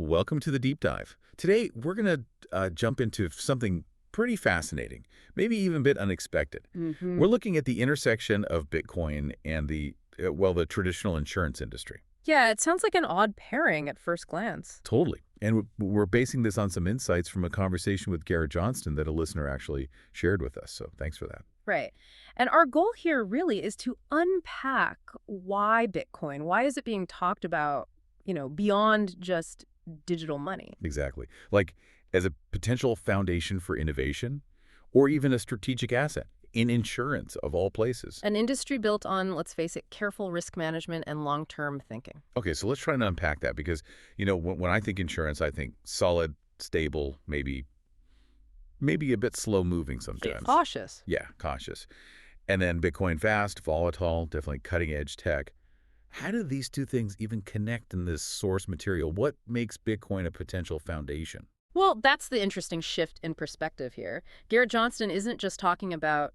Welcome to the deep dive. Today, we're going to jump into something pretty fascinating, maybe even a bit unexpected. We're looking at the intersection of Bitcoin and the traditional insurance industry. Yeah, it sounds like an odd pairing at first glance. Totally. And we're basing this on some insights from a conversation with Garrett Johnston that a listener actually shared with us. So thanks for that. Right. And our goal here really is to unpack why Bitcoin, why is it being talked about, beyond just digital money? Exactly. Like as a potential foundation for innovation or even a strategic asset in insurance of all places. An industry built on, let's face it, careful risk management and long-term thinking. Okay, so let's try and unpack that because, when I think insurance, I think solid, stable, maybe a bit slow moving sometimes. Cautious. Yeah, cautious. And then Bitcoin fast, volatile, definitely cutting edge tech. How do these two things even connect in this source material? What makes Bitcoin a potential foundation? Well, that's the interesting shift in perspective here. Garrett Johnston isn't just talking about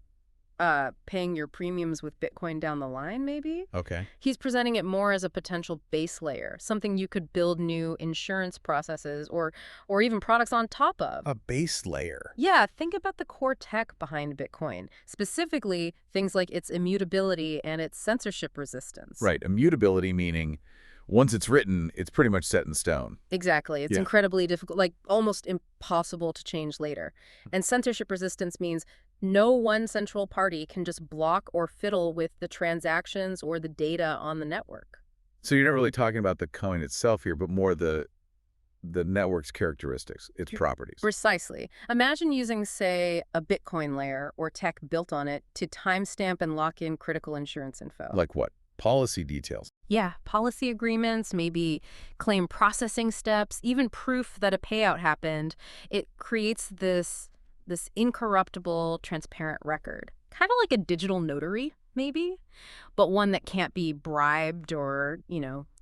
paying your premiums with Bitcoin down the line, maybe? Okay. He's presenting it more as a potential base layer, something you could build new insurance processes or even products on top of. A base layer. Yeah, think about the core tech behind Bitcoin, specifically things like its immutability and its censorship resistance. Right. Immutability meaning once it's written, it's pretty much set in stone. Exactly. It's incredibly difficult, like almost impossible to change later. And censorship resistance means no one central party can just block or fiddle with the transactions or the data on the network. So you're not really talking about the coin itself here, but more the network's characteristics, its properties. Precisely. Imagine using, say, a Bitcoin layer or tech built on it to timestamp and lock in critical insurance info. Like what? Policy details. Yeah, policy agreements, maybe claim processing steps, even proof that a payout happened. It creates this incorruptible, transparent record. Kind of like a digital notary, maybe, but one that can't be bribed or,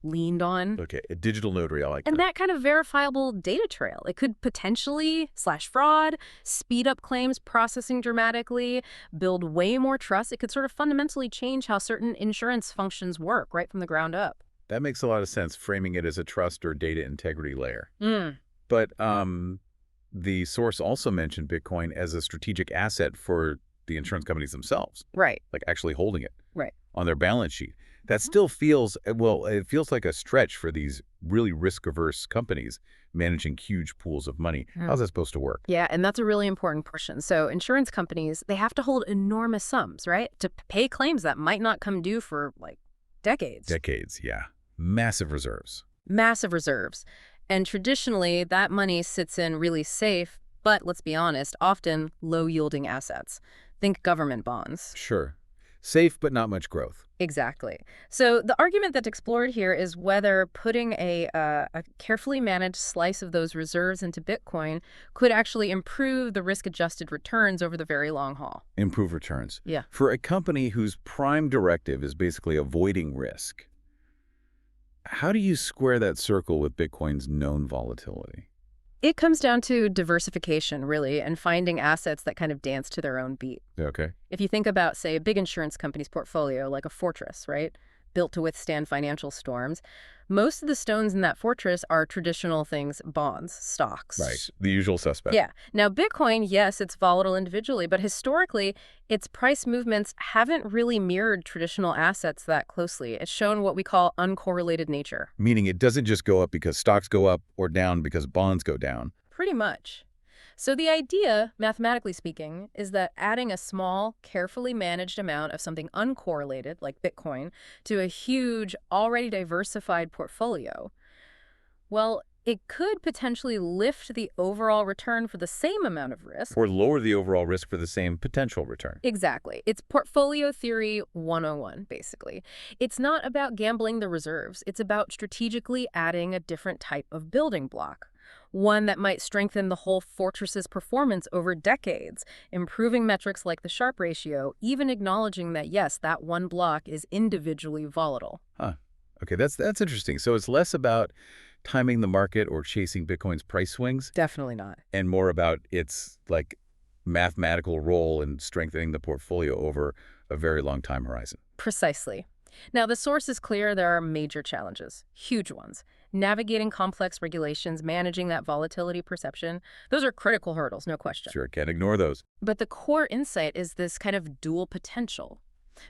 leaned on. Okay, a digital notary, I like And that. that kind of verifiable data trail, it could potentially slash fraud, speed up claims processing dramatically, build way more trust. It could sort of fundamentally change how certain insurance functions work right from the ground up. That makes a lot of sense, framing it as a trust or data integrity layer. Mm. But the source also mentioned Bitcoin as a strategic asset for the insurance companies themselves. Right. Like actually holding it. Right. On their balance sheet. That still feels, it feels like a stretch for these really risk-averse companies managing huge pools of money. How's that supposed to work? Yeah, and that's a really important portion. So insurance companies, they have to hold enormous sums, right, to pay claims that might not come due for, decades. Decades, yeah. Massive reserves. Massive reserves. And traditionally, that money sits in really safe, but let's be honest, often low-yielding assets. Think government bonds. Sure. Safe, but not much growth. Exactly. So the argument that's explored here is whether putting a carefully managed slice of those reserves into Bitcoin could actually improve the risk-adjusted returns over the very long haul. Improve returns. Yeah. For a company whose prime directive is basically avoiding risk, how do you square that circle with Bitcoin's known volatility? It comes down to diversification, really, and finding assets that kind of dance to their own beat. Okay. If you think about, say, a big insurance company's portfolio, like a fortress, right, built to withstand financial storms, most of the stones in that fortress are traditional things, bonds, stocks. Right. The usual suspect. Yeah. Now, Bitcoin, yes, it's volatile individually, but historically, its price movements haven't really mirrored traditional assets that closely. It's shown what we call uncorrelated nature. Meaning it doesn't just go up because stocks go up or down because bonds go down. Pretty much. So the idea, mathematically speaking, is that adding a small, carefully managed amount of something uncorrelated, like Bitcoin, to a huge, already diversified portfolio, well, it could potentially lift the overall return for the same amount of risk. Or lower the overall risk for the same potential return. Exactly. It's portfolio theory 101, basically. It's not about gambling the reserves. It's about strategically adding a different type of building block. One that might strengthen the whole fortress's performance over decades, improving metrics like the Sharpe ratio, even acknowledging that, yes, that one block is individually volatile. Huh. Okay, that's interesting. So it's less about timing the market or chasing Bitcoin's price swings. Definitely not. And more about its mathematical role in strengthening the portfolio over a very long time horizon. Precisely. Now, the source is clear there are major challenges, huge ones. Navigating complex regulations, managing that volatility perception, those are critical hurdles, no question. Sure, can't ignore those. But the core insight is this kind of dual potential.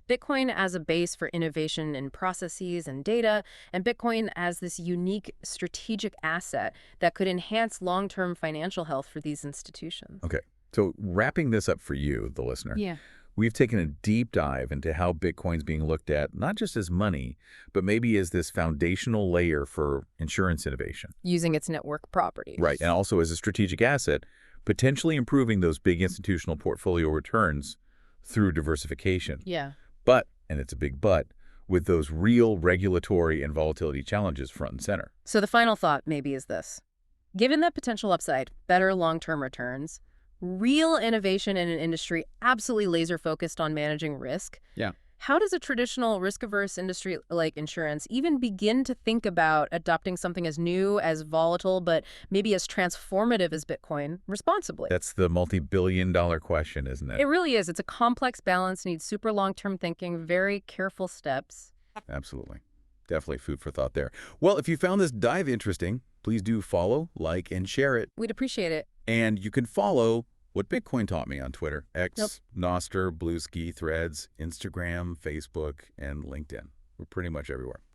Bitcoin as a base for innovation in processes and data, and Bitcoin as this unique strategic asset that could enhance long-term financial health for these institutions. Okay, so wrapping this up for you, the listener, Yeah. we've taken a deep dive into how Bitcoin's being looked at not just as money, but maybe as this foundational layer for insurance innovation. Using its network properties. Right, and also as a strategic asset, potentially improving those big institutional portfolio returns through diversification. Yeah. But, and it's a big but, with those real regulatory and volatility challenges front and center. So the final thought maybe is this. Given that potential upside, better long-term returns, real innovation in an industry absolutely laser-focused on managing risk, Yeah. how does a traditional risk-averse industry like insurance even begin to think about adopting something as new, as volatile, but maybe as transformative as Bitcoin responsibly? That's the multi-billion-dollar question, isn't it? It really is. It's a complex balance, needs super long-term thinking, very careful steps. Absolutely. Definitely food for thought there. Well, if you found this dive interesting, please do follow, like, and share it. We'd appreciate it. And you can follow What Bitcoin Taught Me on Twitter, X, Yep. Noster, Bluesky, Threads, Instagram, Facebook, and LinkedIn. We're pretty much everywhere.